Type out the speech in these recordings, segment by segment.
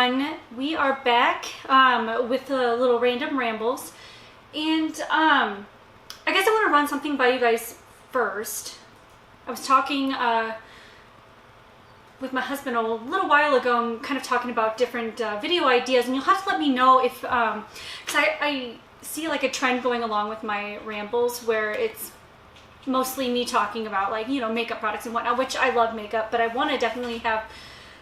everyone, we are back with a little random rambles, and I guess I want to run something by you guys first. I was talking with my husband a little while ago and kind of talking about different video ideas, and you'll have to let me know if because I see like a trend going along with my rambles where it's mostly me talking about, like, you know, makeup products and whatnot, which I love makeup, but I want to definitely have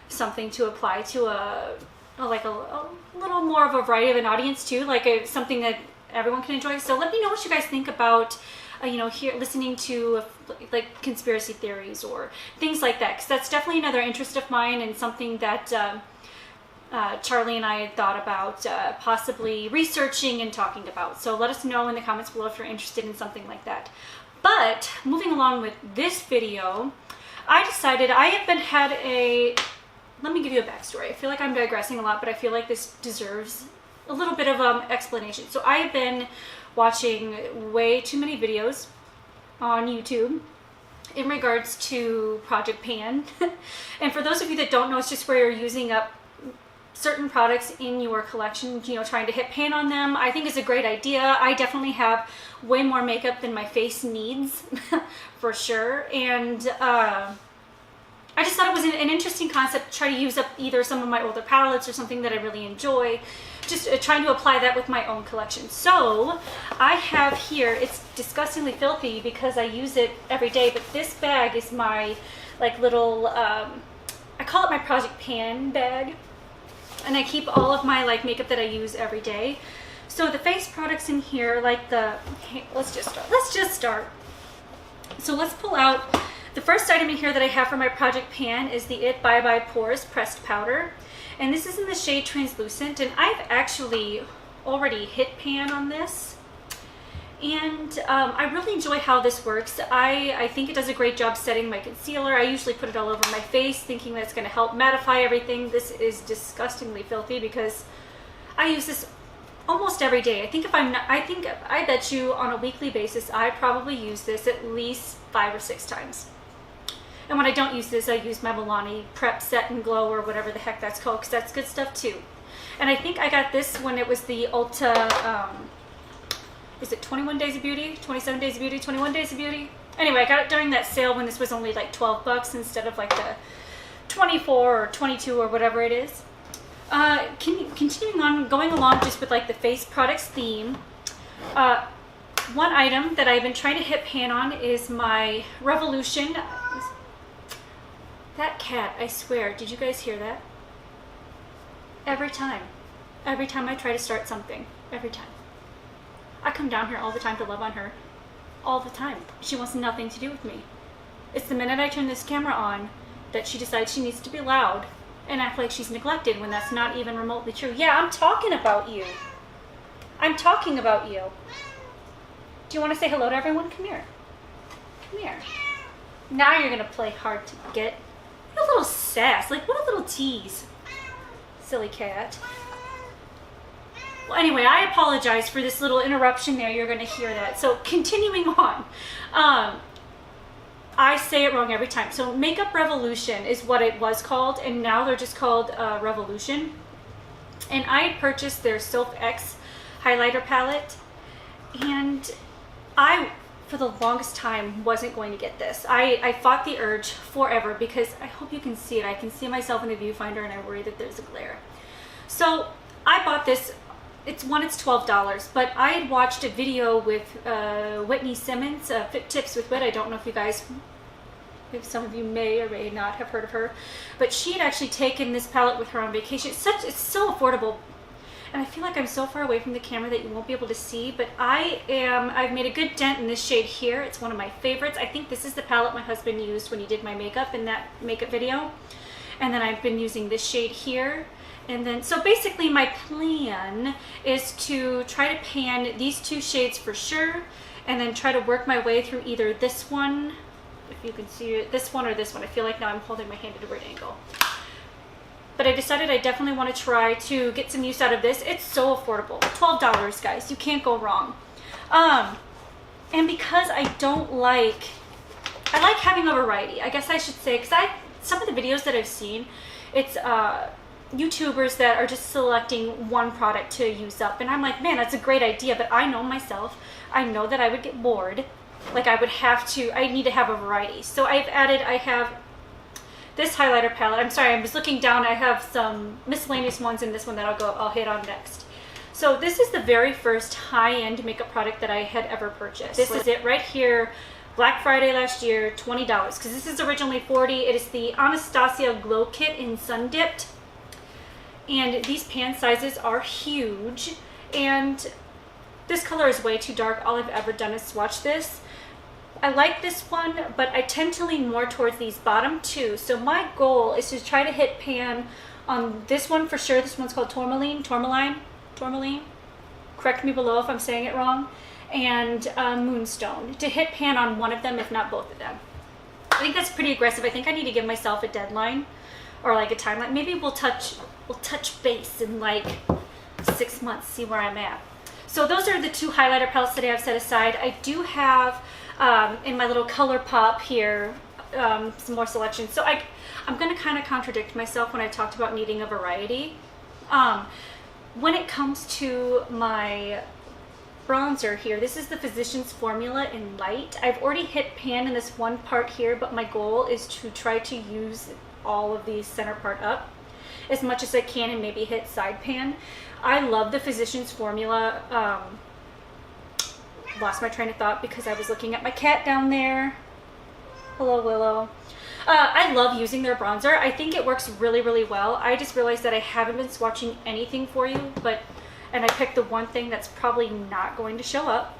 something to apply to a little more of a variety of an audience too, like something that everyone can enjoy. So let me know what you guys think about you know, listening to like conspiracy theories or things like that, because that's definitely another interest of mine and something that Charlie and I had thought about possibly researching and talking about. So let us know in the comments below if you're interested in something like that. But moving along with this video, I decided let me give you a backstory. I feel like I'm digressing a lot, but I feel like this deserves a little bit of explanation. So I have been watching way too many videos on YouTube in regards to Project Pan. And for those of you that don't know, it's just where you're using up certain products in your collection, you know, trying to hit pan on them. I think it's a great idea. I definitely have way more makeup than my face needs for sure. And I just thought it was an interesting concept to try to use up either some of my older palettes or something that I really enjoy, just trying to apply that with my own collection. So I have here, it's disgustingly filthy because I use it every day, but this bag is my like little, I call it my Project Pan bag, and I keep all of my like makeup that I use every day. So the face products in here, like let's just start. So let's pull out. The first item in here that I have for my Project Pan is the It Bye Bye Pores Pressed Powder. And this is in the shade Translucent, and I've actually already hit pan on this. And I really enjoy how this works. I think it does a great job setting my concealer. I usually put it all over my face thinking that's going to help mattify everything. This is disgustingly filthy because I use this almost every day. I bet you on a weekly basis I probably use this at least 5 or 6 times. And when I don't use this, I use my Milani Prep Set and Glow or whatever the heck that's called, because that's good stuff too. And I think I got this when it was the Ulta, is it 21 Days of Beauty? 27 Days of Beauty? 21 Days of Beauty? Anyway, I got it during that sale when this was only like 12 bucks instead of like the 24 or 22 or whatever it is. Continuing on, going along just with like the face products theme, one item that I've been trying to hit pan on is my Revolution. That cat, I swear, did you guys hear that? Every time I try to start something, every time. I come down here all the time to love on her, all the time. She wants nothing to do with me. It's the minute I turn this camera on that she decides she needs to be loud and act like she's neglected when that's not even remotely true. Yeah, I'm talking about you. I'm talking about you. Do you want to say hello to everyone? Come here. Come here. Now you're going to play hard to get. What a little sass. Like, what a little tease. Silly cat. Well, anyway, I apologize for this little interruption there. You're going to hear that. So, continuing on. I say it wrong every time. So, Makeup Revolution is what it was called, and now they're just called Revolution. And I had purchased their Sylph X highlighter palette, and I, for the longest time, wasn't going to get this. I fought the urge forever because I hope you can see it. I can see myself in the viewfinder and I worry that there's a glare. So I bought this. It's $12, but I had watched a video with Whitney Simmons, Fit Tips with Wit. I don't know if you guys, if some of you may or may not have heard of her, but she had actually taken this palette with her on vacation. It's so affordable. And I feel like I'm so far away from the camera that you won't be able to see, but I've made a good dent in this shade here. It's one of my favorites. I think this is the palette my husband used when he did my makeup in that makeup video. And then I've been using this shade here. And then, so basically my plan is to try to pan these 2 shades for sure, and then try to work my way through either this one, if you can see it, this one or this one. I feel like now I'm holding my hand at a weird angle. But I decided I definitely want to try to get some use out of this. It's so affordable. $12, guys. You can't go wrong. And because I like having a variety, I guess I should say, because some of the videos that I've seen, it's YouTubers that are just selecting one product to use up, and I'm like, man, that's a great idea, but I know myself, I know that I would get bored. Like I need to have a variety. So I have this highlighter palette. I'm sorry, I was looking down. I have some miscellaneous ones in this one that I'll hit on next. So this is the very first high-end makeup product that I had ever purchased. This is it right here. Black Friday last year, $20, because this is originally $40. It is the Anastasia Glow Kit in Sun Dipped. And these pan sizes are huge. And this color is way too dark. All I've ever done is swatch this. I like this one, but I tend to lean more towards these bottom two. So my goal is to try to hit pan on this one for sure. This one's called Tourmaline. Correct me below if I'm saying it wrong. And Moonstone. To hit pan on one of them, if not both of them. I think that's pretty aggressive. I think I need to give myself a deadline or like a timeline. Maybe we'll touch base in like 6 months, see where I'm at. So those are the two highlighter palettes that I have set aside. I do have in my little color pop here some more selections. So I'm going to kind of contradict myself when I talked about needing a variety. When it comes to my bronzer here, this is the Physicians Formula in Light. I've already hit pan in this one part here, but my goal is to try to use all of the center part up as much as I can and maybe hit side pan. I love the Physicians Formula. Lost my train of thought because I was looking at my cat down there. Hello, Willow. I love using their bronzer. I think it works really, really well. I just realized that I haven't been swatching anything for you, and I picked the one thing that's probably not going to show up.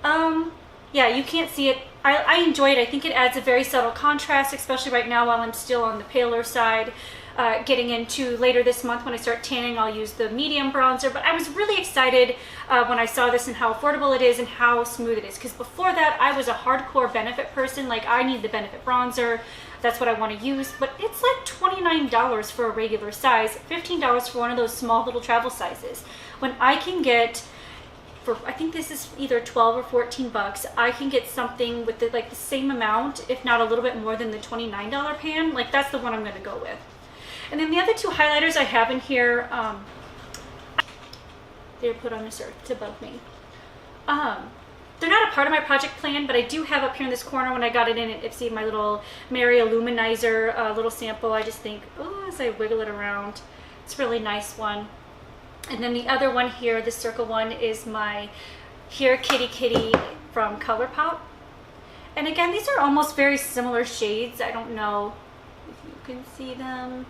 Yeah, you can't see it. I enjoy it. I think it adds a very subtle contrast, especially right now while I'm still on the paler side. Getting into later this month when I start tanning, I'll use the medium bronzer. But I was really excited when I saw this and how affordable it is and how smooth it is. Because before that, I was a hardcore Benefit person. Like, I need the Benefit bronzer. That's what I want to use. But it's like $29 for a regular size, $15 for one of those small little travel sizes. When I can get, for I think this is either 12 or 14 bucks, I can get something with the same amount, if not a little bit more than the $29 pan. Like, that's the one I'm going to go with. And then the other two highlighters I have in here, they're put on this earth to bug me. They're not a part of my project plan, but I do have up here in this corner when I got it in at Ipsy, my little Mary Illuminizer little sample. I just think, oh, as I wiggle it around, it's a really nice one. And then the other one here, the circle one, is my Here Kitty Kitty from ColourPop. And again, these are almost very similar shades. I don't know if you can see them.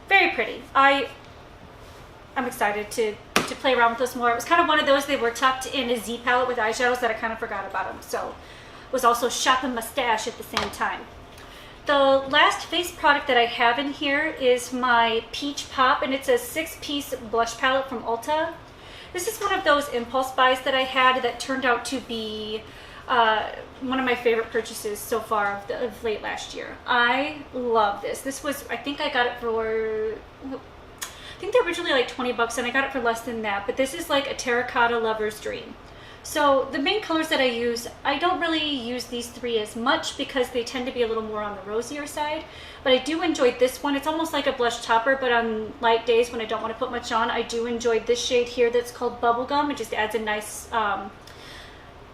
Very pretty. I'm excited to play around with this more. It was kind of one of those, they were tucked in a Z palette with eyeshadows that I kind of forgot about them. So was also shopping my stash at the same time. The last face product that I have in here is my Peach Pop, and it's a 6-piece blush palette from Ulta. This is one of those impulse buys that I had that turned out to be one of my favorite purchases so far of late last year. I love this. This was, I think I got it for, I think they're originally like 20 bucks and I got it for less than that, but this is like a terracotta lover's dream. So the main colors that I use, I don't really use these three as much because they tend to be a little more on the rosier side, but I do enjoy this one. It's almost like a blush topper, but on light days when I don't want to put much on, I do enjoy this shade here that's called Bubblegum. It just adds a nice,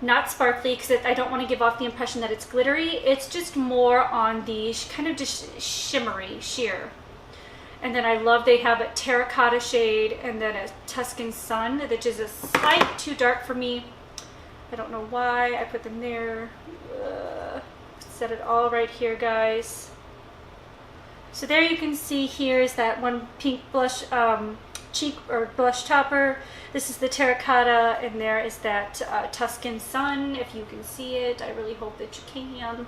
not sparkly, because I don't want to give off the impression that it's glittery. It's just more on the kind of just shimmery sheer. And then I love they have a terracotta shade and then a Tuscan Sun, that is a slight too dark for me. I don't know why I put them there. Set it all right here, guys. So there you can see here is that one pink blush cheek or blush topper. This is the terracotta, and there is that Tuscan Sun, if you can see it. I really hope that you can.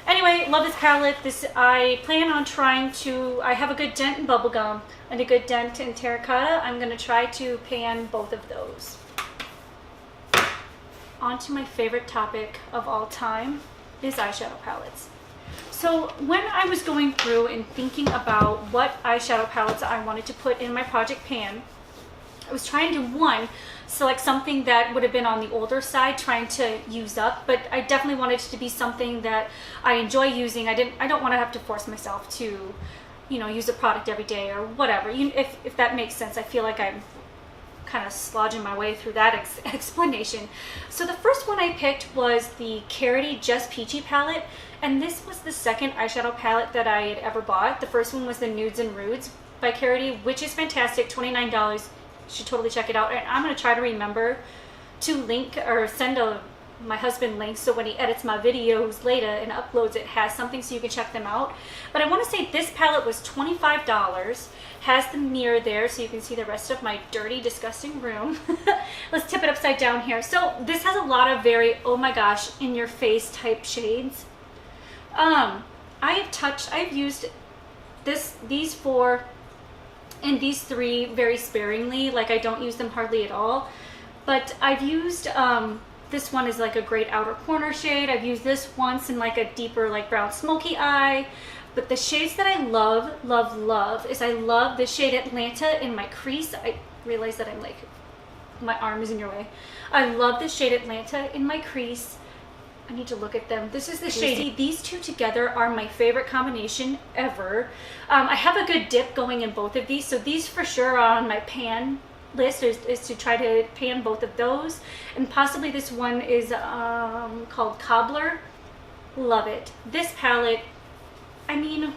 Anyway, love this palette. I plan on trying to, I have a good dent in Bubblegum and a good dent in terracotta. I'm going to try to pan both of those. On to my favorite topic of all time is eyeshadow palettes. So when I was going through and thinking about what eyeshadow palettes I wanted to put in my project pan, I was trying to, one, select something that would have been on the older side, trying to use up, but I definitely wanted it to be something that I enjoy using. I don't want to have to force myself to you know, use a product every day or whatever. If that makes sense. I feel like I'm kind of slogging my way through that explanation. So the first one I picked was the Carity Just Peachy palette, and this was the second eyeshadow palette that I had ever bought. The first one was the Nudes and Rudes by Carity, which is fantastic, $29. You should totally check it out. And I'm going to try to remember to link or send my husband links, so when he edits my videos later and uploads it, has something so you can check them out. But I want to say this palette was $25. Has the mirror there so you can see the rest of my dirty, disgusting room. Let's tip it upside down here. So this has a lot of very, oh my gosh, in your face type shades. I've used these four and these three very sparingly. Like, I don't use them hardly at all. But I've used, this one is like a great outer corner shade. I've used this once in like a deeper like brown smoky eye. But the shades that I love, love, love is I love the shade Atlanta in my crease. I realize that I'm like, my arm is in your way. I love the shade Atlanta in my crease. I need to look at them. This is the shade. These two together are my favorite combination ever. I have a good dip going in both of these. So these for sure are on my pan list is to try to pan both of those. And possibly this one is called Cobbler. Love it. This palette, I mean,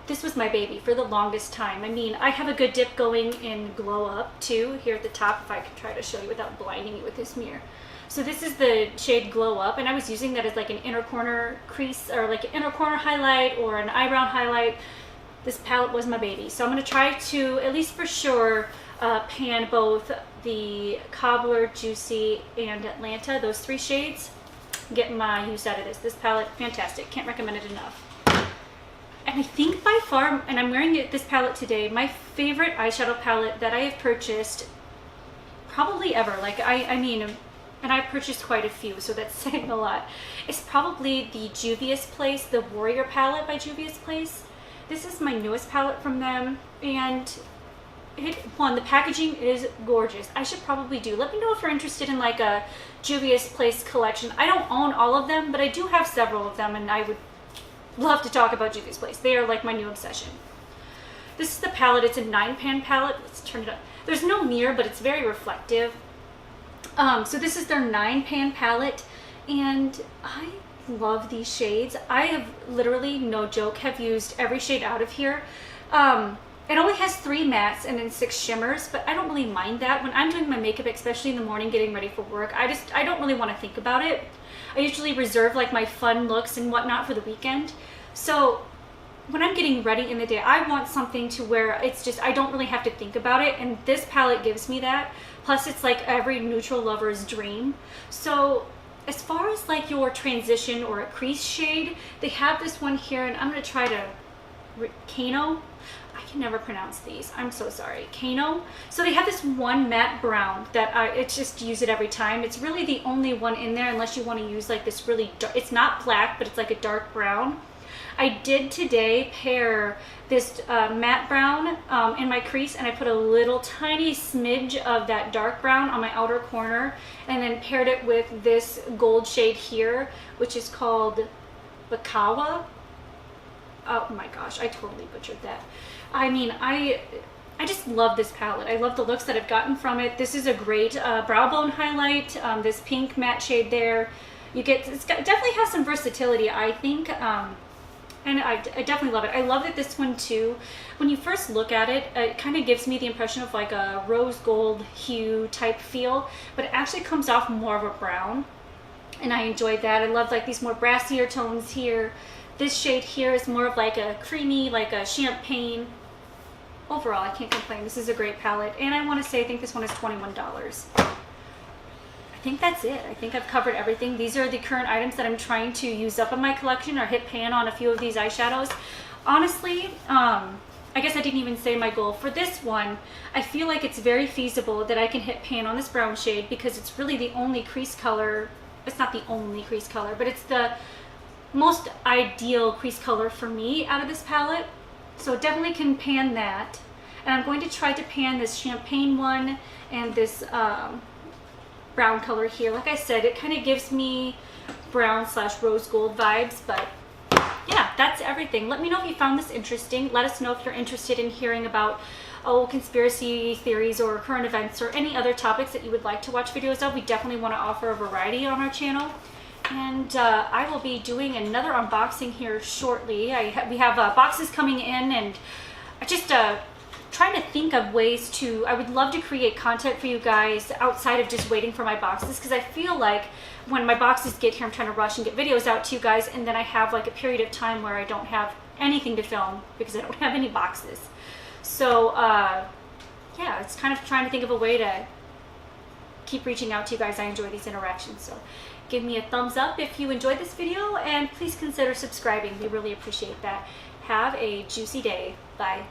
this was my baby for the longest time. I mean, I have a good dip going in Glow Up too, here at the top, if I could try to show you without blinding you with this mirror. So this is the shade Glow Up, and I was using that as like an inner corner crease, or like an inner corner highlight or an eyebrow highlight. This palette was my baby. So I'm gonna try to, at least for sure, pan both the Cobbler, Juicy, and Atlanta, those three shades. Get my use out of this. This palette, fantastic. Can't recommend it enough. And I think by far, and I'm wearing this palette today, my favorite eyeshadow palette that I have purchased probably ever. Like, I mean, and I've purchased quite a few, so that's saying a lot. It's probably the Juvia's Place, the Warrior palette by Juvia's Place. This is my newest palette from them, and the packaging is gorgeous. I should probably do. Let me know if you're interested in like a Juvia's Place collection. I don't own all of them, but I do have several of them, and I would love to talk about Juvia's Place. They are like my new obsession. This is the palette. It's a 9-pan palette. Let's turn it up. There's no mirror, but it's very reflective. So this is their 9-pan palette, and I love these shades. I have literally, no joke, have used every shade out of here. It only has 3 mattes and then 6 shimmers, but I don't really mind that. When I'm doing my makeup, especially in the morning getting ready for work, I don't really want to think about it. I usually reserve like my fun looks and whatnot for the weekend. So when I'm getting ready in the day, I want something to where it's just, I don't really have to think about it, and this palette gives me that. Plus it's like every neutral lover's dream. So as far as like your transition or a crease shade, they have this one here, and I'm going to try to, Kano? I can never pronounce these. I'm so sorry. Kano. So they have this one matte brown that it's just use it every time. It's really the only one in there, unless you want to use like this really dark, it's not black, but it's like a dark brown. I did today pair this matte brown in my crease, and I put a little tiny smidge of that dark brown on my outer corner, and then paired it with this gold shade here, which is called Bakawa. Oh my gosh, I totally butchered that. I mean, I just love this palette. I love the looks that I've gotten from it. This is a great brow bone highlight. This pink matte shade there. Definitely has some versatility, I think. And I definitely love it. I love that this one too, when you first look at it, it kind of gives me the impression of like a rose gold hue type feel, but it actually comes off more of a brown, and I enjoyed that. I love like these more brassier tones here. This shade here is more of like a creamy, like a champagne. Overall, I can't complain. This is a great palette, and I want to say I think this one is $21. I think that's it. I think I've covered everything. These are the current items that I'm trying to use up in my collection, or hit pan on a few of these eyeshadows. Honestly, I guess I didn't even say my goal. For this one, I feel like it's very feasible that I can hit pan on this brown shade, because it's really the only crease color. It's not the only crease color, but it's the most ideal crease color for me out of this palette. So definitely can pan that. And I'm going to try to pan this champagne one and this brown color here. Like I said, it kind of gives me brown / rose gold vibes, but yeah. that's everything. Let me know if you found this interesting. Let us know if you're interested in hearing about conspiracy theories or current events or any other topics that you would like to watch videos of. We definitely want to offer a variety on our channel. And I will be doing another unboxing here shortly. We have boxes coming in, and I just trying to think of ways to, I would love to create content for you guys outside of just waiting for my boxes, because I feel like when my boxes get here, I'm trying to rush and get videos out to you guys, and then I have like a period of time where I don't have anything to film because I don't have any boxes. So yeah, it's kind of trying to think of a way to keep reaching out to you guys. I enjoy these interactions, so give me a thumbs up if you enjoyed this video, and please consider subscribing. We really appreciate that. Have a juicy day. Bye.